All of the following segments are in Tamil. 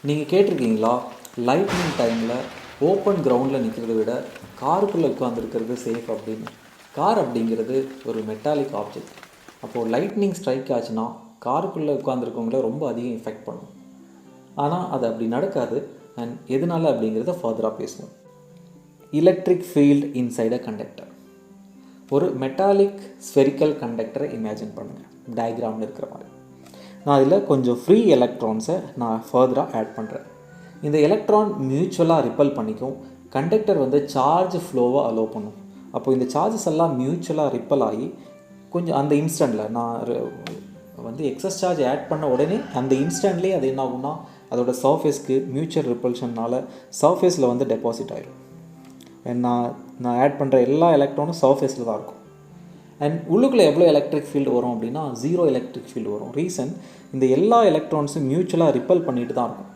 நீங்கள் கேட்டிருக்கீங்களா, லைட்னிங் டைமில் ஓப்பன் கிரவுண்டில் நிற்கிறத விட காருக்குள்ளே உட்காந்துருக்கிறது சேஃப் அப்படின்னு. கார் அப்படிங்கிறது ஒரு மெட்டாலிக் ஆப்ஜெக்ட். அப்போது லைட்னிங் ஸ்ட்ரைக் ஆச்சுன்னா காருக்குள்ளே உட்காந்துருக்கவங்கள ரொம்ப அதிகம் எஃபெக்ட் பண்ணும். ஆனால் அது அப்படி நடக்காது. அண்ட் எதனால் அப்படிங்கிறத ஃபர்தராக பேசுவோம். எலக்ட்ரிக் ஃபீல்ட் இன்சைட் அ கண்டக்டர். ஒரு மெட்டாலிக் ஸ்பெரிக்கல் கண்டக்டரை இமேஜின் பண்ணுங்கள், டயக்ராமில் இருக்கிற மாதிரி. நான் அதில் கொஞ்சம் ஃப்ரீ எலக்ட்ரான்ஸை நான் ஃபர்தராக ஆட் பண்ணுறேன். இந்த எலக்ட்ரான் மியூச்சுவலாக ரிப்பல் பண்ணிக்கும். கண்டக்டர் சார்ஜ் ஃப்ளோவை அலோவ் பண்ணும். அப்போது இந்த சார்ஜஸ் எல்லாம் மியூச்சுவலாக ரிப்பல் ஆகி கொஞ்சம் அந்த இன்ஸ்டண்ட்டில் நான் எக்ஸஸ் சார்ஜ் ஆட் பண்ண உடனே அந்த இன்ஸ்டன்ட்லேயே அது என்ன ஆகும்னா அதோட சர்ஃபேஸ்க்கு மியூச்சுவல் ரிப்பல்ஷனால் சர்ஃபேஸில் டெபாசிட் ஆகிடும். நான் ஆட் பண்ணுற எல்லா எலக்ட்ரானும் சர்ஃபேஸில் தான் இருக்கும். அண்ட் உள்ளுக்குள்ளே எவ்வளோ எலக்ட்ரிக் ஃபீல்டு வரும் அப்படின்னா 0 எலக்ட்ரிக் ஃபீல்டு வரும். ரீசன், இந்த எல்லா எலக்ட்ரான்ஸும் மியூச்சுவலாக ரிப்பல் பண்ணிட்டு தான் இருக்கும்.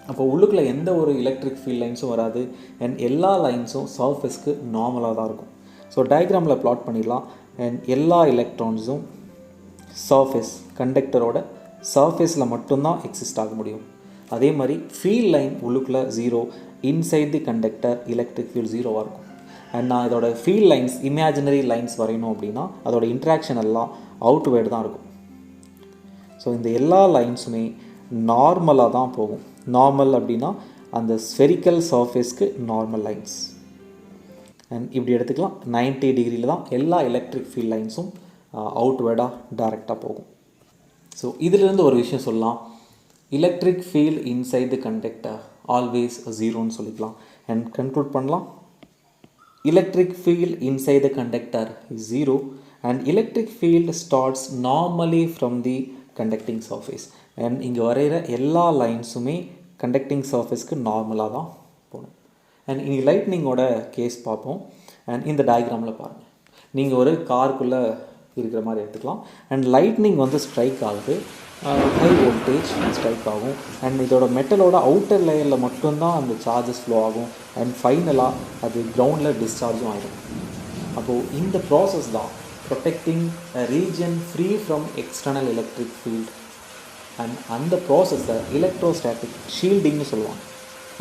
அப்போ உள்ளுக்குள்ளே எந்த ஒரு எலக்ட்ரிக் ஃபீல்ட் லைன்ஸும் வராது. அண்ட் எல்லா லைன்ஸும் சர்ஃபேஸ்க்கு நார்மலாக தான் இருக்கும். ஸோ டயக்ராமில் ப்ளாட் பண்ணிடலாம். அண்ட் எல்லா எலக்ட்ரான்ஸும் சர்ஃபேஸ் கண்டக்டரோட சர்ஃபேஸில் மட்டும்தான் எக்ஸிஸ்ட் ஆக முடியும். அதே மாதிரி ஃபீல்ட் லைன் உள்ளுக்குள்ளே 0, inside the conductor electric field 0வாக இருக்கும். அண்ட் நான் இதோட ஃபீல்ட் லைன்ஸ் இமேஜினரி லைன்ஸ் வரையணும் அப்படின்னா அதோட இன்ட்ராக்ஷன் எல்லாம் அவுட்வேர்டு தான் இருக்கும். ஸோ இந்த எல்லா லைன்ஸுமே நார்மலாக தான் போகும். நார்மல் அப்படின்னா அந்த ஸ்பெரிக்கல் சர்ஃபேஸ்க்கு நார்மல் லைன்ஸ். அண்ட் இப்படி எடுத்துக்கலாம், 90 டிகிரியில் தான் எல்லா எலக்ட்ரிக் ஃபீல்ட் லைன்ஸும் அவுட்வேர்டாக டைரெக்டாக போகும். ஸோ இதிலிருந்து ஒரு விஷயம் சொல்லலாம், electric field inside the conductor always 0ன்னு சொல்லிக்கலாம். அண்ட் கன்க்ளூட் பண்ணலாம், electric field inside the conductor is 0 and electric field starts normally from the conducting surface. And இங்கே வரைகிற எல்லா லைன்ஸுமே கண்டக்டிங் சர்ஃபேஸ்க்கு நார்மலாக தான் போகணும். அண்ட் இனி லைட்னிங்கோட கேஸ் பார்ப்போம். அண்ட் இந்த டயக்ராமில் பாருங்கள், நீங்கள் ஒரு காருக்குள்ளே இருக்கிற மாதிரி எடுத்துக்கலாம். அண்ட் லைட்னிங் ஸ்ட்ரைக் ஆகுது, ஹை வோல்டேஜ் ஸ்ட்ரைக் ஆகும். அண்ட் இதோட மெட்டலோட அவுட்டர் லேயரில் மட்டும்தான் அந்த சார்ஜஸ் ஃப்ளோ ஆகும். அண்ட் ஃபைனலாக அது கிரவுண்டில் டிஸ்சார்ஜும் ஆகிடும். அப்போது இந்த ப்ராசஸ் தான் protecting a region free from external electric field. And அந்த ப்ராசஸை எலக்ட்ரோஸ்டாட்டிக் ஷீல்டிங்னு சொல்லுவாங்க.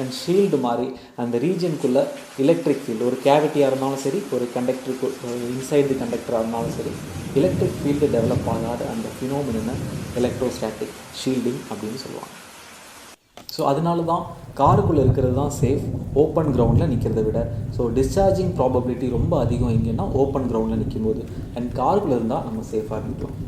அண்ட் ஷீல்டு மாதிரி அந்த ரீஜனுக்குள்ளே எலக்ட்ரிக் ஃபீல்டு ஒரு கேவிட்டியாக இருந்தாலும் சரி, ஒரு கண்டக்டருக்கு இன்சைட் தி கண்டக்டராக இருந்தாலும் சரி, எலக்ட்ரிக் ஃபீல்டு டெவலப் ஆகாத அந்த ஃபினோமினனை எலக்ட்ரோஸ்டாட்டிக் ஷீல்டிங் அப்படின்னு சொல்லுவாங்க. ஸோ அதனால தான் காருக்குள்ளே இருக்கிறது தான் சேஃப் ஓப்பன் கிரவுண்டில் நிற்கிறத விட. ஸோ டிஸ்சார்ஜிங் ப்ராபபிலிட்டி ரொம்ப அதிகம் எங்கன்னா ஓப்பன் கிரவுண்டில் நிற்கும் போது. அண்ட் காருக்குள்ளே இருந்தால் நம்ம சேஃபாக இருக்கலாம்.